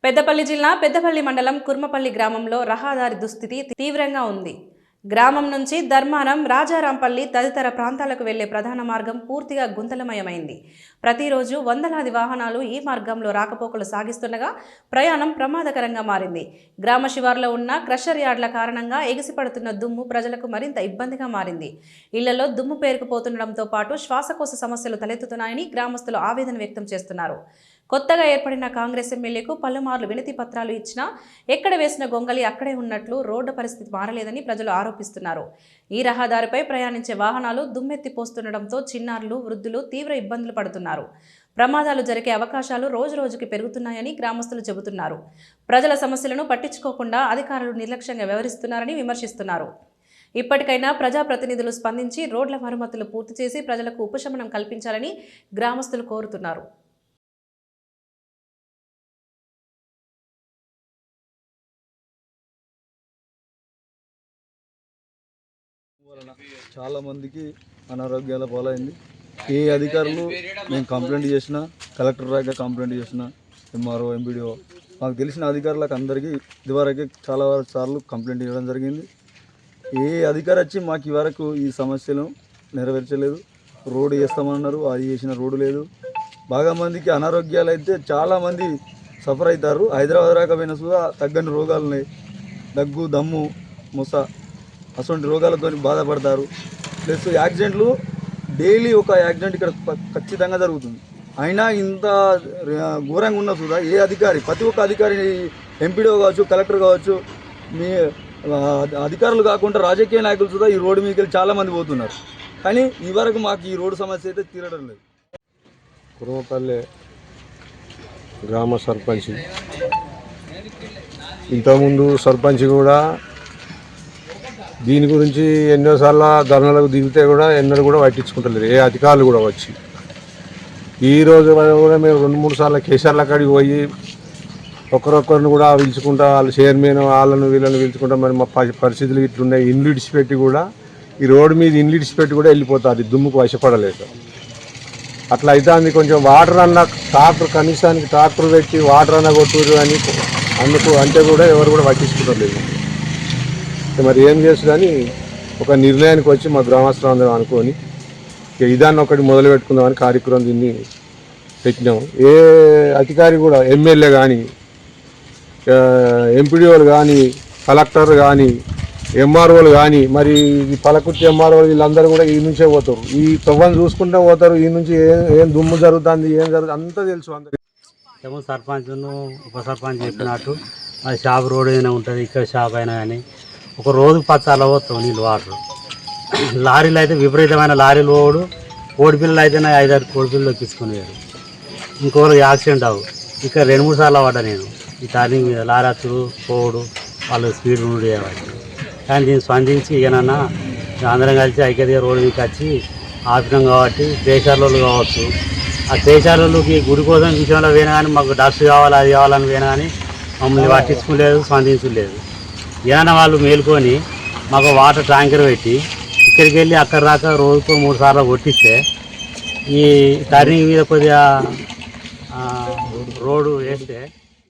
పెద్దపల్లి జిల్లా పెద్దపల్లి మండలం కుర్మపల్లి గ్రామంలో రహదారి దుస్థితి తీవ్రంగా ఉంది. గ్రామం నుంచి ధర్మారం, రాజారాంపల్లి తదితర ప్రాంతాలకు వెళ్లే ప్రధాన మార్గం పూర్తిగా గుంతలమయమైంది. ప్రతిరోజు వందలాది వాహనాలు ఈ మార్గంలో రాకపోకలు సాగిస్తుండగా ప్రయాణం ప్రమాదకరంగా మారింది. గ్రామ శివార్లో ఉన్న క్రషర్ యార్డ్ల కారణంగా ఎగిసిపడుతున్న దుమ్ము ప్రజలకు మరింత ఇబ్బందిగా మారింది. ఇళ్లలో దుమ్ము పేరుకుపోతుండటంతో పాటు శ్వాసకోశ సమస్యలు తలెత్తుతున్నాయని గ్రామస్తులు ఆవేదన వ్యక్తం చేస్తున్నారు. కొత్తగా ఏర్పడిన కాంగ్రెస్ ఎమ్మెల్యేకు పలుమార్లు వినతి పత్రాలు ఇచ్చినా ఎక్కడ వేసిన గొంగలి అక్కడే ఉన్నట్లు రోడ్డు పరిస్థితి మారలేదని ప్రజలు ఆరోపిస్తున్నారు. ఈ రహదారిపై ప్రయాణించే వాహనాలు దుమ్మెత్తిపోస్తుండటంతో చిన్నారులు, వృద్ధులు తీవ్ర ఇబ్బందులు పడుతున్నారు. ప్రమాదాలు జరిగే అవకాశాలు రోజురోజుకి పెరుగుతున్నాయని గ్రామస్తులు చెబుతున్నారు. ప్రజల సమస్యలను పట్టించుకోకుండా అధికారులు నిర్లక్ష్యంగా వ్యవహరిస్తున్నారని విమర్శిస్తున్నారు. ఇప్పటికైనా ప్రజాప్రతినిధులు స్పందించి రోడ్ల మరమ్మతులు పూర్తి చేసి ప్రజలకు ఉపశమనం కల్పించాలని గ్రామస్తులు కోరుతున్నారు. చాలా మందికి అనారోగ్యాల పాలైంది. ఏ అధికారులు మేము కంప్లైంట్ చేసినా, కలెక్టర్ దాకా కంప్లైంట్ చేసినా, ఎంఆర్ఓ, ఎంపీడీఓ, మాకు తెలిసిన అధికారులకు అందరికీ ఇదివరకే చాలా సార్లు కంప్లైంట్ ఇవ్వడం జరిగింది. ఏ అధికారి వచ్చి మాకు ఇవరకు ఈ సమస్యలు నెరవేర్చలేదు. రోడ్డు వేస్తామన్నారు, అది చేసిన రోడ్డు లేదు. బాగా మందికి అనారోగ్యాలు అయితే చాలామంది సఫర్ అవుతారు. హైదరాబాద్ రాకపోయినా కూడా తగ్గని రోగాలు ఉన్నాయి. దగ్గు, దమ్ము, ముస అటువంటి రోగాలతో బాధపడతారు. ప్లస్ యాక్సిడెంట్లు డైలీ ఒక యాక్సిడెంట్ ఇక్కడ ఖచ్చితంగా జరుగుతుంది. అయినా ఇంత ఘోరంగా ఉన్న సుధా ఏ అధికారి, ప్రతి ఒక్క అధికారి, ఎంపీడీఓ కావచ్చు, కలెక్టర్ కావచ్చు, మీ అధికారులు కాకుండా రాజకీయ నాయకులు సుధా ఈ రోడ్డు మీదకి చాలామంది పోతున్నారు. కానీ ఈ వరకు మాకు ఈ రోడ్డు సమస్య అయితే తీరడం లేదు. కుర్మపల్లి గ్రామ సర్పంచ్, ఇంతకుముందు సర్పంచ్ కూడా దీని గురించి ఎన్నోసార్లు ధర్నాలకు దిగితే కూడా ఎన్నడూ కూడా పట్టించుకుంటలేరు ఏ అధికారులు కూడా వచ్చి. ఈరోజు కూడా మేము 2-3 సార్లు కేసీఆర్ల కాడికి పోయి ఒకరొకరిని కూడా పిలుచుకుంటా, వాళ్ళు చైర్మన్ వాళ్ళను వీళ్ళని పిలుచుకుంటా, మరి మా పరిస్థితులు ఇట్లున్నాయి, ఇండ్లు ఇడిచిపెట్టి కూడా ఈ రోడ్డు మీద ఇండ్లు ఇడిచిపెట్టి కూడా వెళ్ళిపోతారు దుమ్ముకు వశపడలేక. అట్లా అయితే కొంచెం వాటర్ అన్న ట్రాక్టర్, కనీసానికి ట్రాక్టర్ పెట్టి వాటర్ అన్న కొట్టురు అని అందుకు అంటే కూడా ఎవరు కూడా పట్టించుకుంటలేదు. మరి ఏం చేస్తుందని ఒక నిర్ణయానికి వచ్చి మా గ్రామస్తులు అందరం అనుకొని ఇదాన్ని ఒకటి మొదలు పెట్టుకుందామని కార్యక్రమం దీన్ని పెట్టినాము. ఏ అధికారి కూడా, ఎమ్మెల్యే కానీ, ఎంపీడీఓలు కానీ, కలెక్టర్ కానీ, ఎంఆర్ఓలు కానీ, మరి ఈ పలకుర్తి ఎంఆర్ఓలు వీళ్ళందరూ కూడా ఈ నుంచే పోతారు. ఈ తవ్వని చూసుకుంటే పోతారు. ఈ నుంచి ఏం దుమ్ము జరుగుతుంది, ఏం జరుగుతుంది అంతా తెలుసు అందరికీ. ఏమో సర్పంచ్ను ఉప సర్పంచ్ చెప్పినట్టు అది షాప్ రోడ్ అయినా ఉంటుంది, ఇక్కడ షాప్ అయినా కానీ ఒక రోజుకు 10 సార్లు పోతాం నీళ్ళు వాటర్. లారీలు అయితే విపరీతమైన లారీలు పోడు, కోడిపిల్లలు అయితే 5-6 కోడిపిల్లలు ఎక్కించుకునేవారు. ఇంకొకరికి యాక్సిడెంట్ అవ్వు. ఇక్కడ 2-3 సార్లు పడ్డా నేను ఈ టర్నింగ్ మీద. లారీ అచ్చుడు పోడు, వాళ్ళు స్పీడ్ ఉండేవాళ్ళు. కానీ దీన్ని స్పందించి ఇకనన్నా అందరం కలిసి ఐక్యతగా రోడ్డు మీకు వచ్చి ఆపినాం కాబట్టి దేశాలలో కావచ్చు, ఆ దేశాలలోకి గుడి కోసం విషయంలో పోయినా కానీ మాకు డ్రగ్స్ కావాలి, అది కావాలని పోయినా కానీ మమ్మల్ని పట్టించుకోలేదు, స్పందించలేదు. ఏమైనా వాళ్ళు మేలుకొని మాకు వాటర్ ట్యాంకర్ పెట్టి ఇక్కడికి వెళ్ళి అక్కడ రాక రోజుకు 3 సార్లు కొట్టిస్తే ఈ టర్నింగ్ మీద కొద్దిగా రోడ్డు వేస్తే